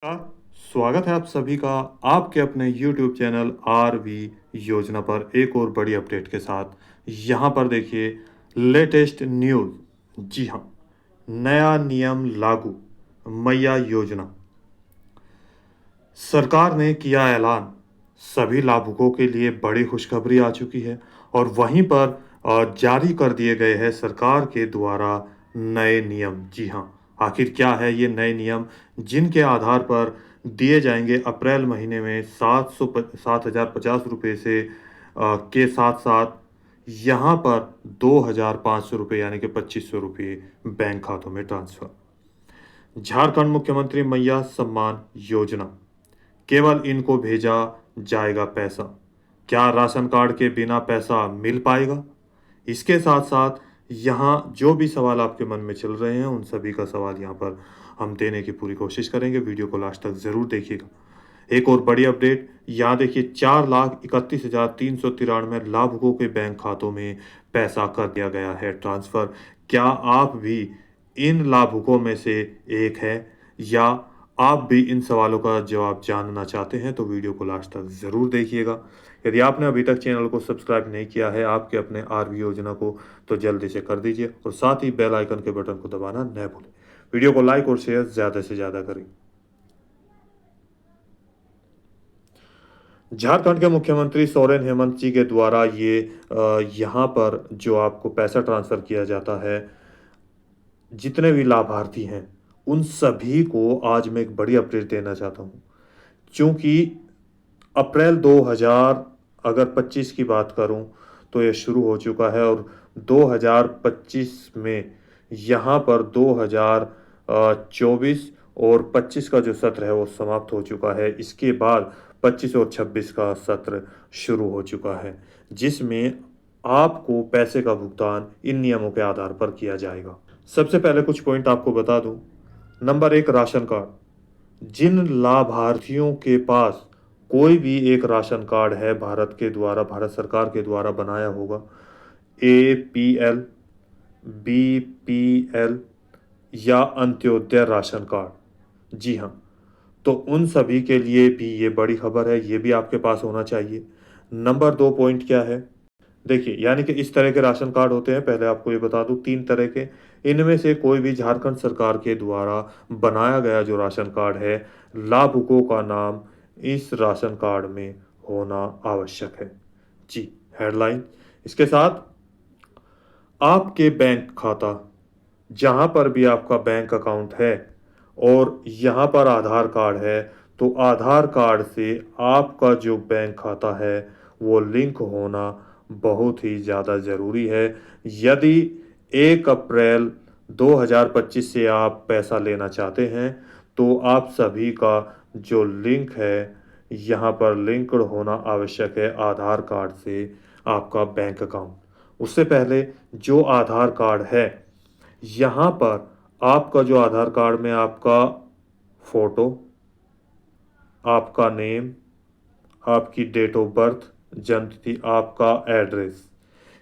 का स्वागत है आप सभी का आपके अपने YouTube चैनल आरवी योजना पर एक और बड़ी अपडेट के साथ। यहाँ पर देखिए लेटेस्ट न्यूज़। जी हाँ, नया नियम लागू, मैया योजना। सरकार ने किया ऐलान, सभी लाभुकों के लिए बड़ी खुशखबरी आ चुकी है और वहीं पर जारी कर दिए गए हैं सरकार के द्वारा नए नियम। जी हाँ, आखिर क्या है ये नए नियम जिनके आधार पर दिए जाएंगे अप्रैल महीने में 7,050 रुपये के साथ साथ यहाँ पर 2,500 रुपये यानी कि 2,500 रुपये बैंक खातों में ट्रांसफर। झारखंड मुख्यमंत्री मैया सम्मान योजना, केवल इनको भेजा जाएगा पैसा। क्या राशन कार्ड के बिना पैसा मिल पाएगा? इसके साथ साथ यहाँ जो भी सवाल आपके मन में चल रहे हैं उन सभी का सवाल यहाँ पर हम देने की पूरी कोशिश करेंगे। वीडियो को लास्ट तक ज़रूर देखिएगा। एक और बड़ी अपडेट, यहाँ देखिए 4,31,393 लाभुकों के बैंक खातों में पैसा कर दिया गया है ट्रांसफ़र। क्या आप भी इन लाभुकों में से एक है या आप भी इन सवालों का जवाब जानना चाहते हैं तो वीडियो को लास्ट तक ज़रूर देखिएगा। यदि आपने अभी तक चैनल को सब्सक्राइब नहीं किया है आपके अपने आरवी योजना को तो जल्दी से कर दीजिए और साथ ही बेल आइकन के बटन को दबाना न भूलें। वीडियो को लाइक और शेयर ज़्यादा से ज़्यादा करें। झारखंड के मुख्यमंत्री सोरेन हेमंत जी के द्वारा ये यहाँ पर जो आपको पैसा ट्रांसफ़र किया जाता है, जितने भी लाभार्थी हैं उन सभी को आज मैं एक बड़ी अपडेट देना चाहता हूँ। क्योंकि अप्रैल 2000 अगर 25 की बात करूं तो ये शुरू हो चुका है और 2025 में यहाँ पर 2024 और 25 का जो सत्र है वो समाप्त हो चुका है। इसके बाद 25 और 26 का सत्र शुरू हो चुका है जिसमें आपको पैसे का भुगतान इन नियमों के आधार पर किया जाएगा। सबसे पहले कुछ पॉइंट आपको बता दूं। नंबर एक, राशन कार्ड। जिन लाभार्थियों के पास कोई भी एक राशन कार्ड है भारत सरकार के द्वारा बनाया होगा, APL, BPL या अंत्योदय राशन कार्ड। जी हाँ, तो उन सभी के लिए भी ये बड़ी खबर है, ये भी आपके पास होना चाहिए। नंबर दो पॉइंट क्या है, देखिए यानी कि इस तरह के राशन कार्ड होते हैं, पहले आपको ये बता दूं 3 तरह के। इनमें से कोई भी झारखंड सरकार के द्वारा बनाया गया जो राशन कार्ड है, लाभुकों का नाम इस राशन कार्ड में होना आवश्यक है। जी, हेडलाइन इसके साथ आपके बैंक खाता, जहाँ पर भी आपका बैंक अकाउंट है और यहाँ पर आधार कार्ड है तो आधार कार्ड से आपका जो बैंक खाता है वो लिंक होना बहुत ही ज़्यादा ज़रूरी है। यदि 1 अप्रैल 2025 से आप पैसा लेना चाहते हैं तो आप सभी का जो लिंक है यहाँ पर लिंक्ड होना आवश्यक है आधार कार्ड से आपका बैंक अकाउंट। उससे पहले जो आधार कार्ड है, यहाँ पर आपका जो आधार कार्ड में आपका फ़ोटो, आपका नेम, आपकी डेट ऑफ बर्थ, जन्म तिथि, आपका एड्रेस,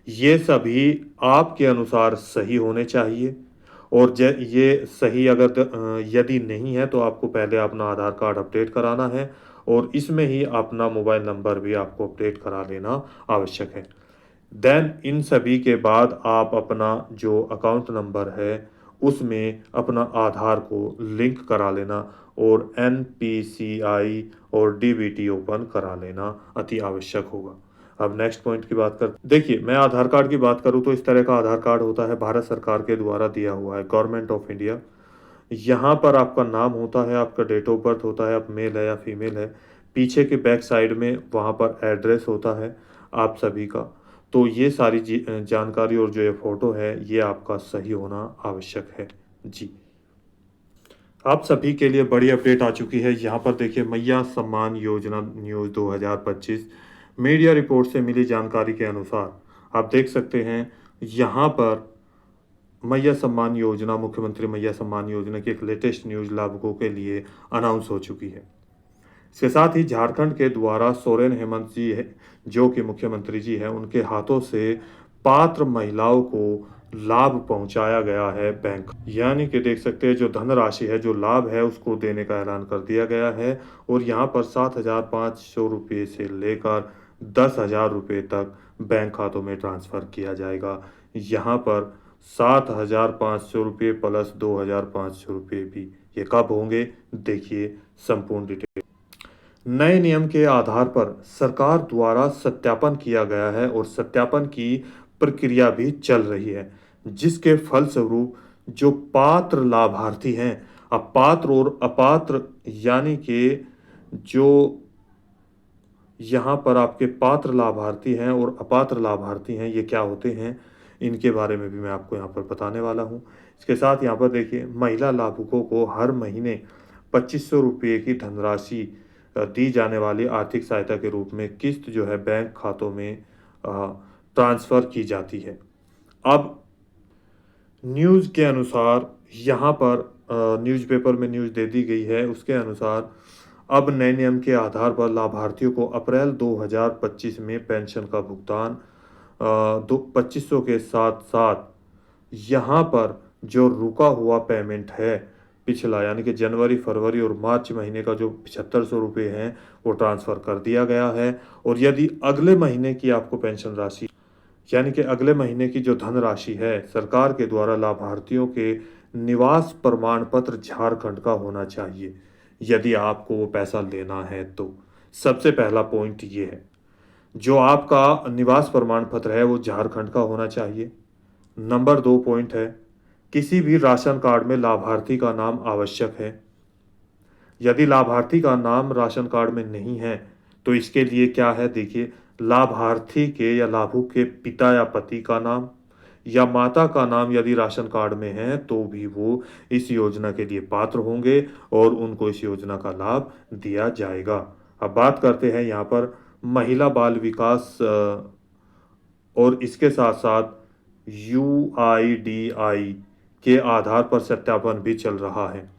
ये सभी आपके अनुसार सही होने चाहिए। और ये सही अगर यदि नहीं है तो आपको पहले अपना आधार कार्ड अपडेट कराना है और इसमें ही अपना मोबाइल नंबर भी आपको अपडेट करा लेना आवश्यक है। देन इन सभी के बाद आप अपना जो अकाउंट नंबर है उसमें अपना आधार को लिंक करा लेना और NPCI और DBT ओपन करा लेना अति आवश्यक होगा। अब नेक्स्ट पॉइंट की बात कर, देखिए मैं आधार कार्ड की बात करूं तो इस तरह का आधार कार्ड होता है, भारत सरकार के द्वारा दिया हुआ है, गवर्नमेंट ऑफ इंडिया। यहाँ पर आपका नाम होता है, आपका डेट ऑफ बर्थ होता है, आप मेल है या फीमेल है, पीछे के बैक साइड में वहाँ पर एड्रेस होता है आप सभी का। तो ये सारी जानकारी और जो ये फ़ोटो है ये आपका सही होना आवश्यक है। जी, आप सभी के लिए बड़ी अपडेट आ चुकी है। यहाँ पर देखिए मैया Samman Yojana news 2025 media report से मिली जानकारी के अनुसार आप देख सकते हैं यहाँ पर मैया सम्मान योजना, मुख्यमंत्री मैया सम्मान योजना की एक लेटेस्ट न्यूज़ लाभुकों के लिए अनाउंस हो चुकी है। इसके साथ ही झारखंड के द्वारा सोरेन हेमंत जी है जो कि मुख्यमंत्री जी हैं, उनके हाथों से पात्र महिलाओं को लाभ पहुंचाया गया है बैंक, यानी कि देख सकते हैं जो धनराशि है, जो लाभ है, उसको देने का ऐलान कर दिया गया है। और यहाँ पर 7,500 रुपये से लेकर 10,000 रुपये तक बैंक खातों में ट्रांसफ़र किया जाएगा। यहाँ पर 7,500 रुपये प्लस 2,500 रुपये भी, ये कब होंगे देखिए संपूर्ण डिटेल। नए नियम के आधार पर सरकार द्वारा सत्यापन किया गया है और सत्यापन की प्रक्रिया भी चल रही है, जिसके फलस्वरूप जो पात्र लाभार्थी हैं, अपात्र और अपात्र, यानी कि जो यहाँ पर आपके पात्र लाभार्थी हैं और अपात्र लाभार्थी हैं, ये क्या होते हैं, इनके बारे में भी मैं आपको यहाँ पर बताने वाला हूँ। इसके साथ यहाँ पर देखिए, महिला लाभुकों को हर महीने 2,500 रुपये की धनराशि दी जाने वाली आर्थिक सहायता के रूप में किस्त जो है बैंक खातों में ट्रांसफ़र की जाती है। अब न्यूज़ के अनुसार यहाँ पर न्यूज़पेपर में न्यूज़ दे दी गई है, उसके अनुसार अब नए नियम के आधार पर लाभार्थियों को अप्रैल 2025 में पेंशन का भुगतान 2,500 के साथ साथ यहाँ पर जो रुका हुआ पेमेंट है पिछला, यानी कि जनवरी, फरवरी और मार्च महीने का जो 7,500 रुपये हैं, वो ट्रांसफ़र कर दिया गया है। और यदि अगले महीने की आपको पेंशन राशि, यानी कि अगले महीने की जो धनराशि है, सरकार के द्वारा लाभार्थियों के निवास प्रमाण पत्र झारखंड का होना चाहिए, यदि आपको वो पैसा लेना है तो। सबसे पहला पॉइंट ये है, जो आपका निवास प्रमाण पत्र है वो झारखंड का होना चाहिए। नंबर 2 पॉइंट है, किसी भी राशन कार्ड में लाभार्थी का नाम आवश्यक है। यदि लाभार्थी का नाम राशन कार्ड में नहीं है तो इसके लिए क्या है देखिए, लाभार्थी के या लाभुक के पिता या पति का नाम या माता का नाम यदि राशन कार्ड में है तो भी वो इस योजना के लिए पात्र होंगे और उनको इस योजना का लाभ दिया जाएगा। अब बात करते हैं यहाँ पर महिला बाल विकास और इसके साथ साथ UIDAI के आधार पर सत्यापन भी चल रहा है।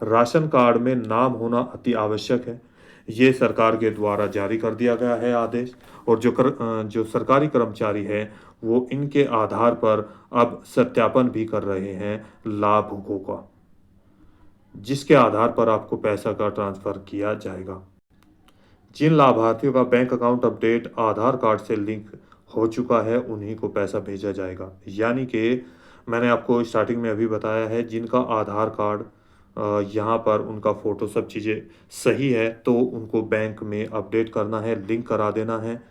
राशन कार्ड में नाम होना अति आवश्यक है, ये सरकार के द्वारा जारी कर दिया गया है आदेश। और जो सरकारी कर्मचारी हैं वो इनके आधार पर अब सत्यापन भी कर रहे हैं लाभुकों का, जिसके आधार पर आपको पैसा का ट्रांसफ़र किया जाएगा। जिन लाभार्थियों का बैंक अकाउंट अपडेट आधार कार्ड से लिंक हो चुका है उन्हीं को पैसा भेजा जाएगा, यानी कि मैंने आपको स्टार्टिंग में अभी बताया है, जिनका आधार कार्ड यहाँ पर उनका फ़ोटो सब चीज़ें सही है तो उनको बैंक में अपडेट करना है, लिंक करा देना है।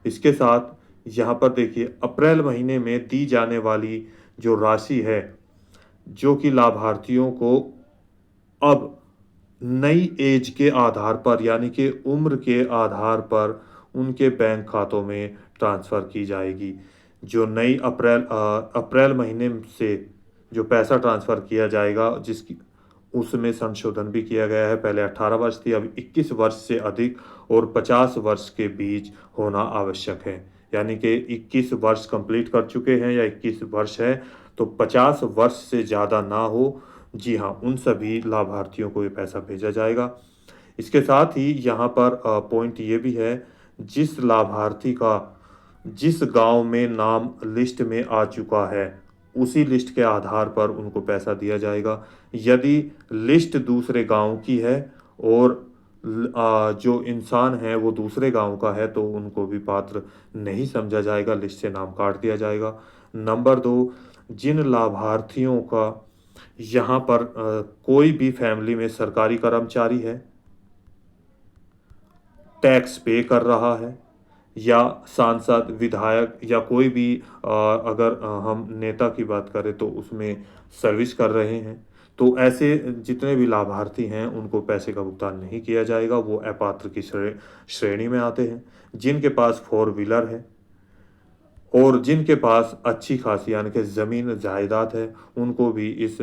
इसके साथ यहाँ पर देखिए, अप्रैल महीने में दी जाने वाली जो राशि है, जो कि लाभार्थियों को अब नई एज के आधार पर, यानी कि उम्र के आधार पर उनके बैंक खातों में ट्रांसफ़र की जाएगी। जो नई अप्रैल महीने से जो पैसा ट्रांसफ़र किया जाएगा, जिसकी उसमें संशोधन भी किया गया है। पहले 18 वर्ष थी, अब 21 वर्ष से अधिक और 50 वर्ष के बीच होना आवश्यक है। यानी कि 21 वर्ष कंप्लीट कर चुके हैं या 21 वर्ष है तो 50 वर्ष से ज़्यादा ना हो। जी हाँ, उन सभी लाभार्थियों को ये पैसा भेजा जाएगा। इसके साथ ही यहाँ पर पॉइंट ये भी है, जिस लाभार्थी का जिस गांव में नाम लिस्ट में आ चुका है उसी लिस्ट के आधार पर उनको पैसा दिया जाएगा। यदि लिस्ट दूसरे गांव की है और जो इंसान है वो दूसरे गांव का है तो उनको भी पात्र नहीं समझा जाएगा, लिस्ट से नाम काट दिया जाएगा। नंबर 2, जिन लाभार्थियों का यहाँ पर कोई भी फैमिली में सरकारी कर्मचारी है, टैक्स पे कर रहा है, या सांसद, विधायक या कोई भी अगर हम नेता की बात करें तो उसमें सर्विस कर रहे हैं, तो ऐसे जितने भी लाभार्थी हैं उनको पैसे का भुगतान नहीं किया जाएगा, वो अपात्र की श्रेणी में आते हैं। जिनके पास 4 व्हीलर है और जिनके पास अच्छी खासी यानी कि ज़मीन जायदाद है, उनको भी इस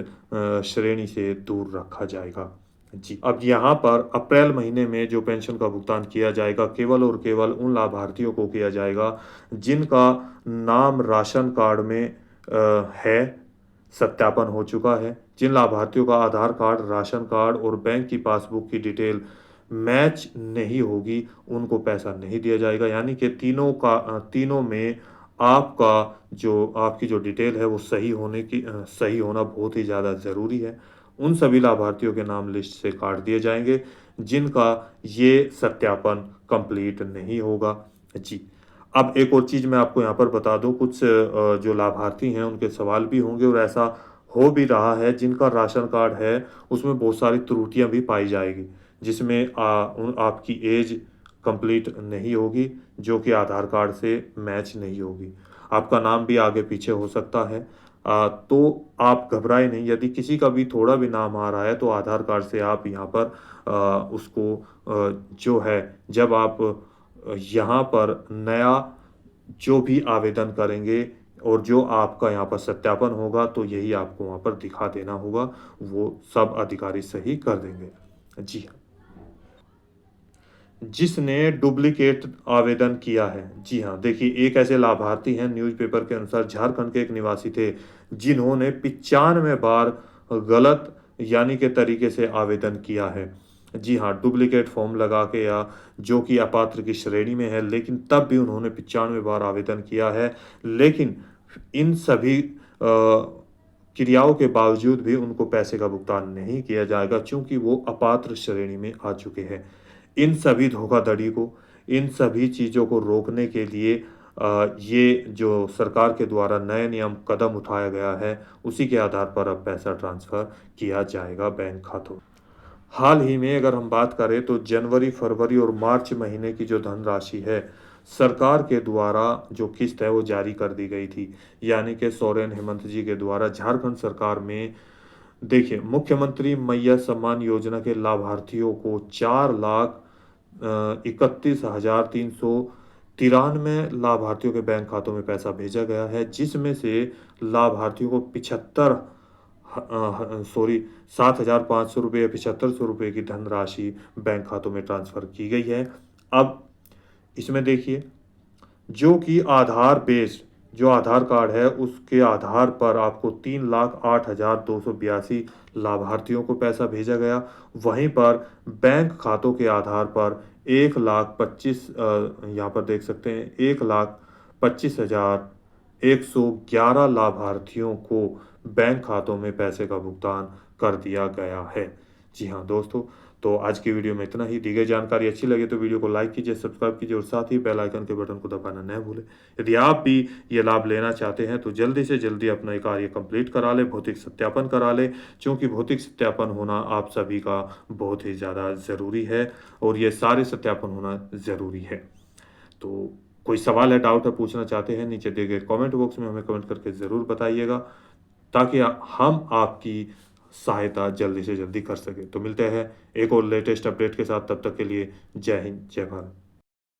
श्रेणी से दूर रखा जाएगा। जी, अब यहाँ पर अप्रैल महीने में जो पेंशन का भुगतान किया जाएगा, केवल और केवल उन लाभार्थियों को किया जाएगा जिनका नाम राशन कार्ड में है, सत्यापन हो चुका है। जिन लाभार्थियों का आधार कार्ड, राशन कार्ड और बैंक की पासबुक की डिटेल मैच नहीं होगी, उनको पैसा नहीं दिया जाएगा। यानी कि तीनों में आपकी जो डिटेल है वो सही होना बहुत ही ज़्यादा ज़रूरी है। उन सभी लाभार्थियों के नाम लिस्ट से काट दिए जाएँगे, जिनका ये सत्यापन कंप्लीट नहीं होगा। जी। अब एक और चीज़ मैं आपको यहाँ पर बता दूँ, कुछ जो लाभार्थी हैं उनके सवाल भी होंगे और ऐसा हो भी रहा है, जिनका राशन कार्ड है उसमें बहुत सारी त्रुटियाँ भी पाई जाएगी, जिसमें आपकी ऐज कंप्लीट नहीं होगी, जो कि आधार कार्ड से मैच नहीं होगी। आपका नाम भी आगे-पीछे हो सकता है। तो आप घबराएँ नहीं, यदि किसी का भी थोड़ा भी नाम आ रहा है तो आधार कार्ड से आप यहाँ पर उसको जो है, जब आप यहाँ पर नया जो भी आवेदन करेंगे और जो आपका यहाँ पर सत्यापन होगा, तो यही आपको वहाँ पर दिखा देना होगा, वो सब अधिकारी सही कर देंगे। जी हाँ। जिसने डुप्लीकेट आवेदन किया है। जी हाँ, देखिए एक ऐसे लाभार्थी हैं, न्यूज़पेपर के अनुसार झारखंड के एक निवासी थे, जिन्होंने 95 बार गलत यानी के तरीके से आवेदन किया है। जी हाँ, डुप्लीकेट फ़ॉर्म लगा के या जो कि अपात्र की श्रेणी में है, लेकिन तब भी उन्होंने 95 बार आवेदन किया है। लेकिन इन सभी क्रियाओं के बावजूद भी उनको पैसे का भुगतान नहीं किया जाएगा, चूँकि वो अपात्र श्रेणी में आ चुके हैं। इन सभी धोखाधड़ी को, इन सभी चीज़ों को रोकने के लिए ये जो सरकार के द्वारा नए नियम कदम उठाया गया है, उसी के आधार पर अब पैसा ट्रांसफ़र किया जाएगा बैंक खातों। हाल ही में अगर हम बात करें तो जनवरी, फरवरी और मार्च महीने की जो धनराशि है, सरकार के द्वारा जो किस्त है वो जारी कर दी गई थी। यानी कि सोरेन हेमंत जी के द्वारा झारखंड सरकार में देखिए, मुख्यमंत्री मैया सम्मान योजना के लाभार्थियों को 4,31,393 लाभार्थियों के बैंक खातों में पैसा भेजा गया है, जिसमें से लाभार्थियों को 7,500 रुपये या 7,500 रुपये की धनराशि बैंक खातों में ट्रांसफ़र की गई है। अब इसमें देखिए, जो कि आधार बेस्ड जो आधार कार्ड है, उसके आधार पर आपको 3,08,282 लाभार्थियों को पैसा भेजा गया। वहीं पर बैंक खातों के आधार पर 1,25,000 यहाँ पर देख सकते हैं, 1,25,111 लाभार्थियों को बैंक खातों में पैसे का भुगतान कर दिया गया है। जी हाँ दोस्तों, तो आज की वीडियो में इतना ही। दी गई जानकारी अच्छी लगे तो वीडियो को लाइक कीजिए, सब्सक्राइब कीजिए और साथ ही बेल आइकन के बटन को दबाना न भूलें। यदि आप भी ये लाभ लेना चाहते हैं तो जल्दी से जल्दी अपना ये कार्य कंप्लीट करा लें, भौतिक सत्यापन करा लें, क्योंकि भौतिक सत्यापन होना आप सभी का बहुत ही ज़्यादा ज़रूरी है और ये सारे सत्यापन होना ज़रूरी है। तो कोई सवाल है, डाउट है, पूछना चाहते हैं, नीचे दिए गए कमेंट बॉक्स में हमें कमेंट करके ज़रूर बताइएगा, ताकि हम आपकी सहायता जल्दी से जल्दी कर सकें। तो मिलते हैं एक और लेटेस्ट अपडेट के साथ, तब तक के लिए जय हिंद, जय भारत।